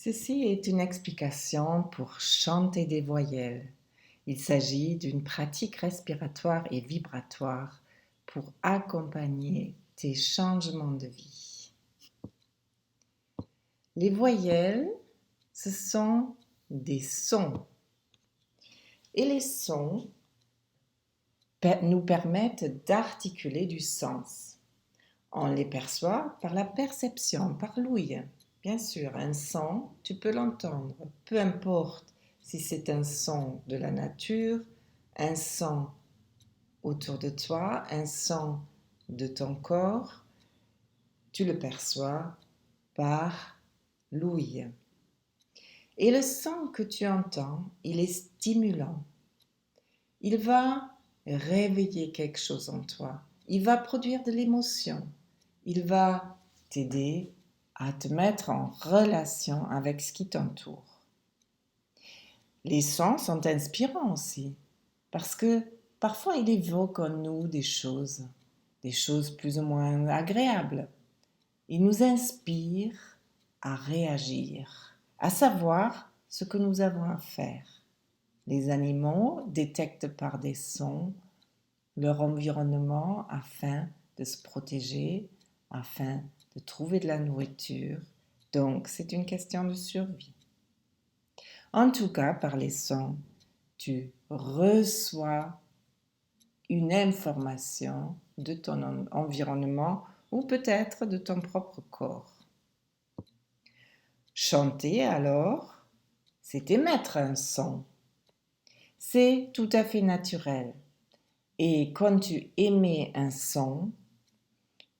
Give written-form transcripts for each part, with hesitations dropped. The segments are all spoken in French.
Ceci est une explication pour chanter des voyelles. Il s'agit d'une pratique respiratoire et vibratoire pour accompagner tes changements de vie. Les voyelles, ce sont des sons. Et les sons nous permettent d'articuler du sens. On les perçoit par la perception, par l'ouïe. Bien sûr, un son, tu peux l'entendre, peu importe si c'est un son de la nature, un son autour de toi, un son de ton corps, tu le perçois par l'ouïe. Et le son que tu entends, il est stimulant. Il va réveiller quelque chose en toi. Il va produire de l'émotion. Il va t'aider à te mettre en relation avec ce qui t'entoure. Les sons sont inspirants aussi, parce que parfois ils évoquent en nous des choses plus ou moins agréables. Ils nous inspirent à réagir, à savoir ce que nous avons à faire. Les animaux détectent par des sons leur environnement afin de se protéger, afin de trouver de la nourriture. Donc, c'est une question de survie. En tout cas, par les sons, tu reçois une information de ton environnement ou peut-être de ton propre corps. Chanter alors, c'est émettre un son. C'est tout à fait naturel. Et quand tu émets un son,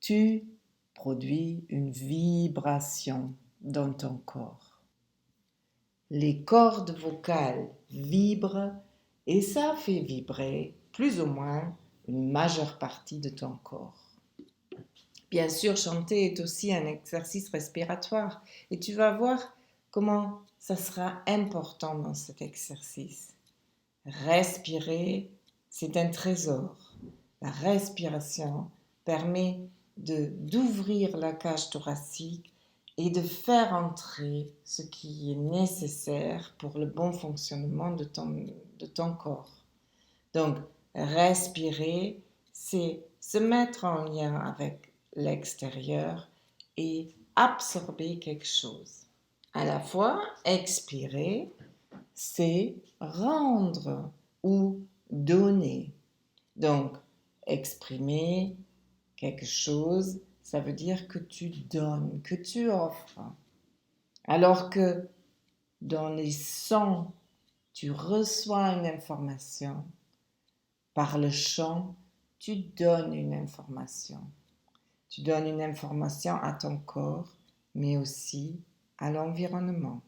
tu produis une vibration dans ton corps. Les cordes vocales vibrent et ça fait vibrer plus ou moins une majeure partie de ton corps. Bien sûr, chanter est aussi un exercice respiratoire et tu vas voir comment ça sera important dans cet exercice. Respirer, c'est un trésor. La respiration permet d'ouvrir la cage thoracique et de faire entrer ce qui est nécessaire pour le bon fonctionnement de ton corps. Donc, respirer, c'est se mettre en lien avec l'extérieur et absorber quelque chose. À la fois, expirer, c'est rendre ou donner. Donc, exprimer quelque chose, ça veut dire que tu donnes, que tu offres. Alors que dans les sons, tu reçois une information. Par le chant, tu donnes une information. Tu donnes une information à ton corps, mais aussi à l'environnement.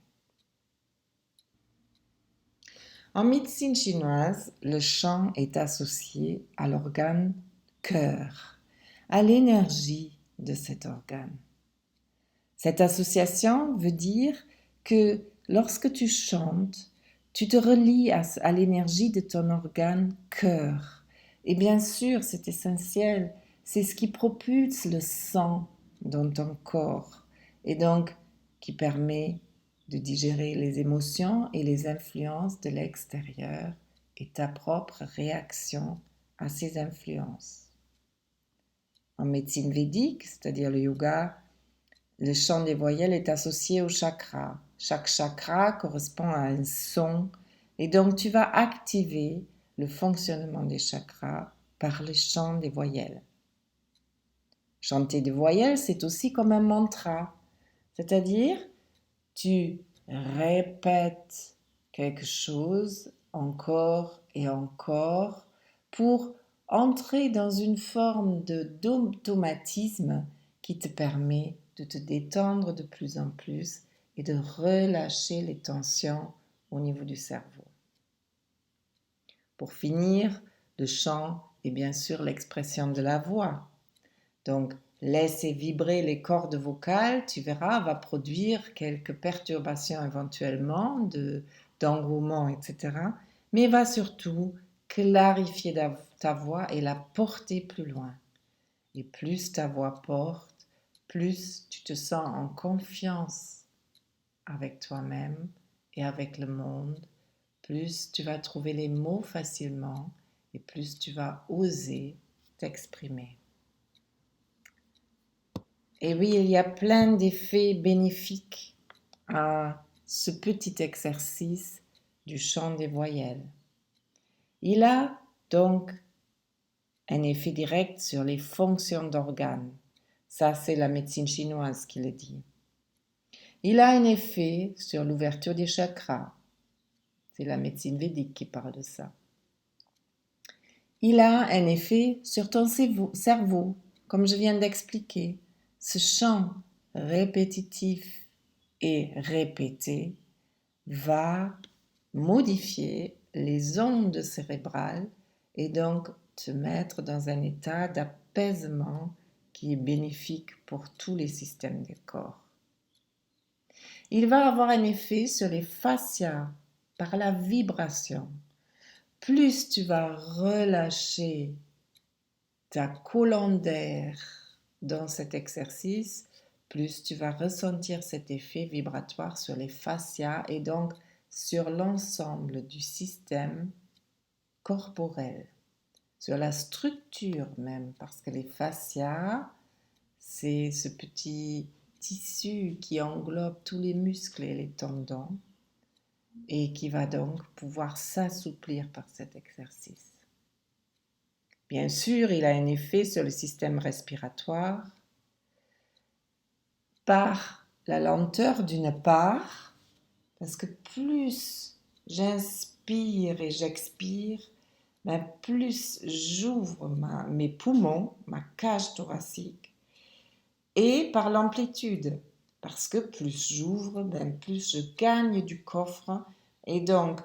En médecine chinoise, le chant est associé à l'organe cœur, à l'énergie de cet organe. Cette association veut dire que lorsque tu chantes, tu te relies à l'énergie de ton organe cœur. Et bien sûr, c'est essentiel, c'est ce qui propulse le sang dans ton corps et donc qui permet de digérer les émotions et les influences de l'extérieur et ta propre réaction à ces influences. En médecine védique, c'est-à-dire le yoga, le chant des voyelles est associé au chakra. Chaque chakra correspond à un son et donc tu vas activer le fonctionnement des chakras par le chant des voyelles. Chanter des voyelles, c'est aussi comme un mantra, c'est-à-dire tu répètes quelque chose encore et encore pour entrer dans une forme d'automatisme qui te permet de te détendre de plus en plus et de relâcher les tensions au niveau du cerveau. Pour finir, le chant est bien sûr l'expression de la voix. Donc, laisser vibrer les cordes vocales, tu verras, va produire quelques perturbations éventuellement d'engouement, etc. Mais va surtout clarifier ta voix et la porter plus loin. Et plus ta voix porte, plus tu te sens en confiance avec toi-même et avec le monde, plus tu vas trouver les mots facilement et plus tu vas oser t'exprimer. Et oui, il y a plein d'effets bénéfiques à ce petit exercice du chant des voyelles. Il a donc un effet direct sur les fonctions d'organes. Ça, c'est la médecine chinoise qui le dit. Il a un effet sur l'ouverture des chakras. C'est la médecine védique qui parle de ça. Il a un effet sur ton cerveau, comme je viens d'expliquer. Ce chant répétitif et répété va modifier les ondes cérébrales et donc te mettre dans un état d'apaisement qui est bénéfique pour tous les systèmes du corps. Il va avoir un effet sur les fascias par la vibration. Plus tu vas relâcher ta colonne d'air dans cet exercice, plus tu vas ressentir cet effet vibratoire sur les fascias et donc sur l'ensemble du système corporel, sur la structure même, parce que les fascias, c'est ce petit tissu qui englobe tous les muscles et les tendons et qui va donc pouvoir s'assouplir par cet exercice. Bien sûr, il a un effet sur le système respiratoire par la lenteur d'une part, parce que plus j'inspire et j'expire, plus j'ouvre mes poumons, ma cage thoracique, et par l'amplitude, parce que plus j'ouvre, plus je gagne du coffre, et donc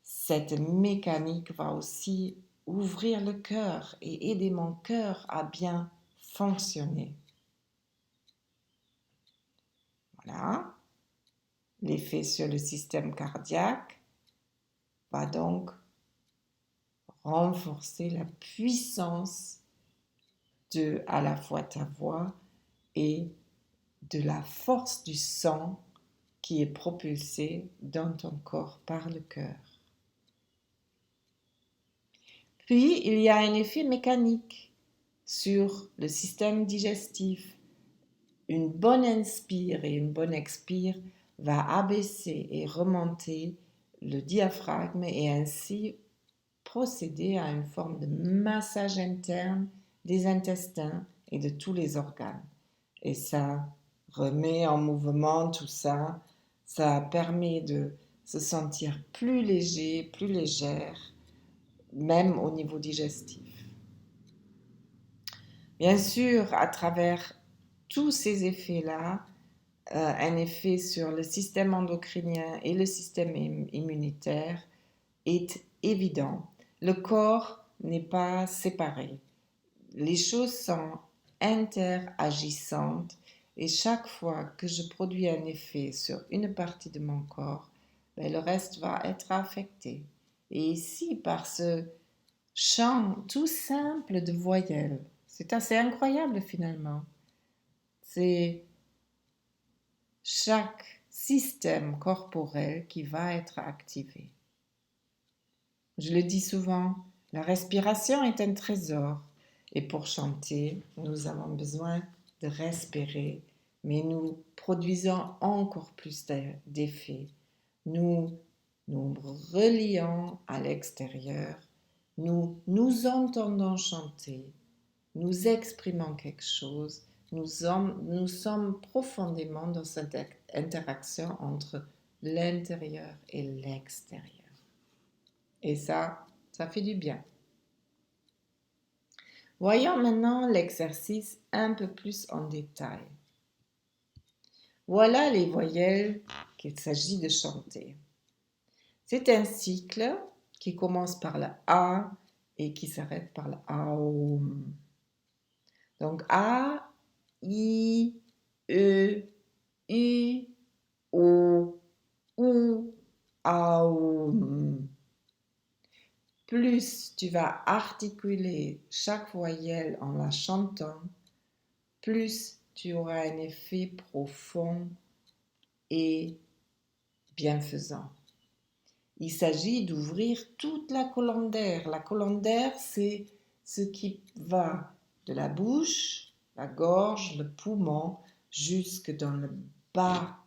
cette mécanique va aussi ouvrir le cœur et aider mon cœur à bien fonctionner. Voilà. L'effet sur le système cardiaque va donc renforcer la puissance de à la fois ta voix et de la force du sang qui est propulsé dans ton corps par le cœur. Puis, il y a un effet mécanique sur le système digestif. Une bonne inspire et une bonne expire va abaisser et remonter le diaphragme et ainsi procéder à une forme de massage interne des intestins et de tous les organes. Et ça remet en mouvement tout ça. Ça permet de se sentir plus léger, plus légère, même au niveau digestif. Bien sûr, à travers tous ces effets-là, un effet sur le système endocrinien et le système immunitaire est évident. Le corps n'est pas séparé. Les choses sont interagissantes et chaque fois que je produis un effet sur une partie de mon corps, le reste va être affecté. Et ici, par ce chant tout simple de voyelles, c'est assez incroyable finalement. C'est chaque système corporel qui va être activé. Je le dis souvent, la respiration est un trésor et pour chanter, nous avons besoin de respirer, mais nous produisons encore plus d'effets. Nous nous relions à l'extérieur, nous entendons chanter, nous exprimons quelque chose, nous sommes profondément dans cette interaction entre l'intérieur et l'extérieur. Et ça fait du bien. Voyons maintenant l'exercice un peu plus en détail. Voilà les voyelles qu'il s'agit de chanter. C'est un cycle qui commence par le A et qui s'arrête par le AOM. Donc A, I, E, U, O, U, AOM. Plus tu vas articuler chaque voyelle en la chantant, plus tu auras un effet profond et bienfaisant. Il s'agit d'ouvrir toute la colonne d'air. La colonne d'air, c'est ce qui va de la bouche, la gorge, le poumon, jusque dans le bas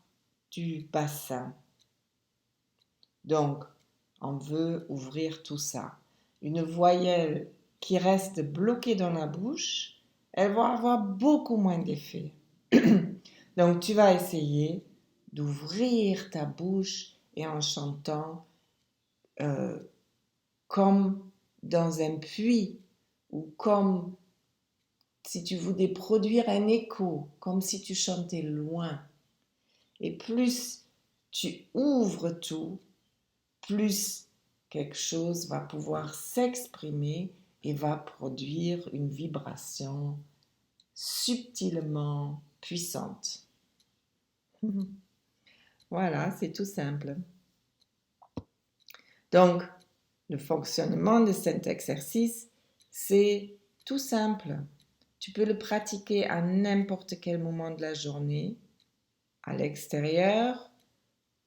du bassin. Donc, on veut ouvrir tout ça. Une voyelle qui reste bloquée dans la bouche, elle va avoir beaucoup moins d'effet. Donc, tu vas essayer d'ouvrir ta bouche et en chantant comme dans un puits ou comme si tu voulais produire un écho, comme si tu chantais loin. Et plus tu ouvres tout, plus quelque chose va pouvoir s'exprimer et va produire une vibration subtilement puissante. Voilà, c'est tout simple. Donc, le fonctionnement de cet exercice, c'est tout simple. Tu peux le pratiquer à n'importe quel moment de la journée, à l'extérieur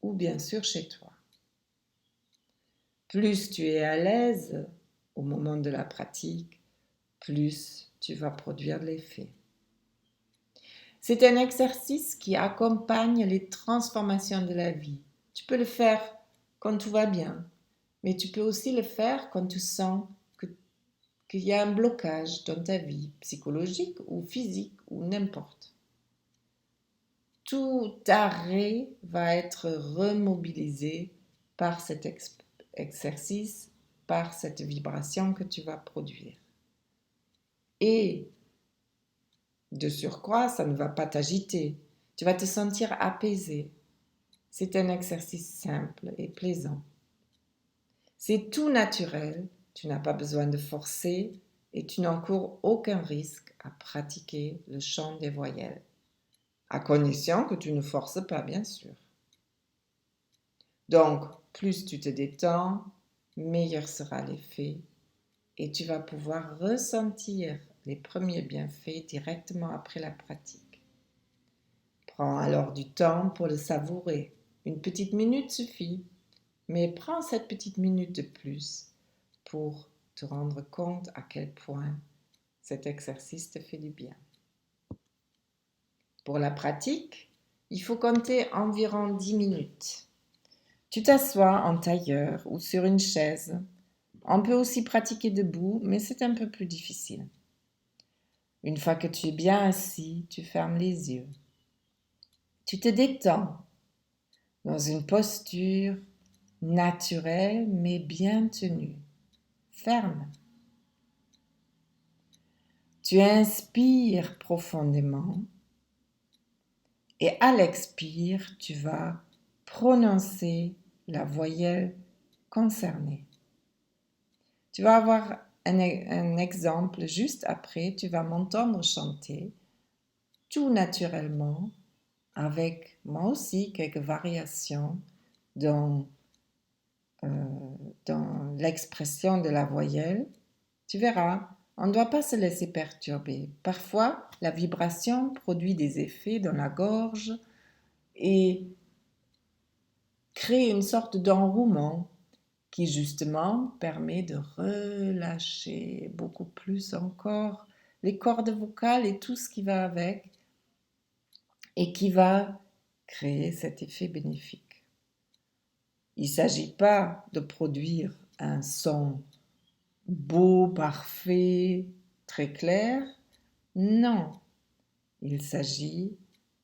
ou bien sûr chez toi. Plus tu es à l'aise au moment de la pratique, plus tu vas produire de l'effet. C'est un exercice qui accompagne les transformations de la vie. Tu peux le faire quand tout va bien, mais tu peux aussi le faire quand tu sens qu'il y a un blocage dans ta vie psychologique ou physique ou n'importe. Tout arrêt va être remobilisé par cet exercice, par cette vibration que tu vas produire. Et de surcroît, ça ne va pas t'agiter. Tu vas te sentir apaisé. C'est un exercice simple et plaisant. C'est tout naturel, tu n'as pas besoin de forcer et tu n'encours aucun risque à pratiquer le chant des voyelles, à condition que tu ne forces pas, bien sûr. Donc, plus tu te détends, meilleur sera l'effet et tu vas pouvoir ressentir les premiers bienfaits directement après la pratique. Prends alors du temps pour le savourer. Une petite minute suffit, mais prends cette petite minute de plus pour te rendre compte à quel point cet exercice te fait du bien. Pour la pratique, il faut compter environ 10 minutes. Tu t'assois en tailleur ou sur une chaise. On peut aussi pratiquer debout, mais c'est un peu plus difficile. Une fois que tu es bien assis, tu fermes les yeux. Tu te détends dans une posture naturelle mais bien tenue, ferme. Tu inspires profondément et à l'expire, tu vas prononcer la voyelle concernée. Tu vas avoir un exemple juste après, tu vas m'entendre chanter tout naturellement avec moi aussi quelques variations dans, dans l'expression de la voyelle. Tu verras, on ne doit pas se laisser perturber. Parfois, la vibration produit des effets dans la gorge et crée une sorte d'enrouement qui justement permet de relâcher beaucoup plus encore les cordes vocales et tout ce qui va avec et qui va créer cet effet bénéfique. Il ne s'agit pas de produire un son beau, parfait, très clair. Non, il s'agit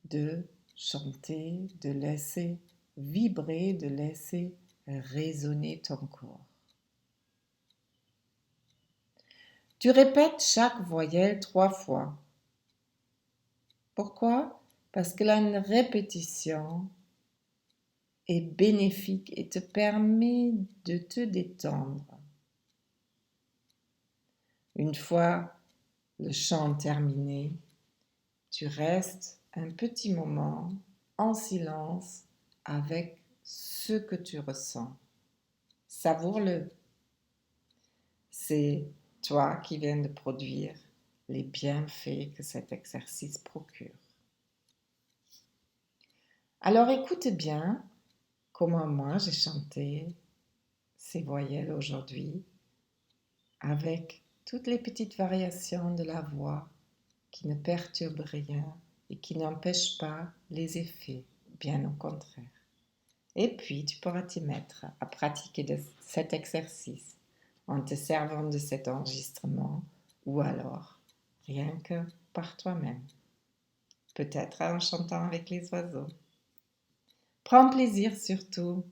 de chanter, de laisser vibrer, de laisser résonner ton corps. Tu répètes chaque voyelle 3 fois. Pourquoi? Parce que la répétition est bénéfique et te permet de te détendre. Une fois le chant terminé, tu restes un petit moment en silence avec ce que tu ressens. Savoure-le. C'est toi qui viens de produire les bienfaits que cet exercice procure. Alors écoute bien comment moi j'ai chanté ces voyelles aujourd'hui avec toutes les petites variations de la voix qui ne perturbent rien et qui n'empêchent pas les effets, bien au contraire. Et puis, tu pourras t'y mettre à pratiquer cet exercice en te servant de cet enregistrement ou alors rien que par toi-même, peut-être en chantant avec les oiseaux. Prends plaisir surtout.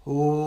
Ah.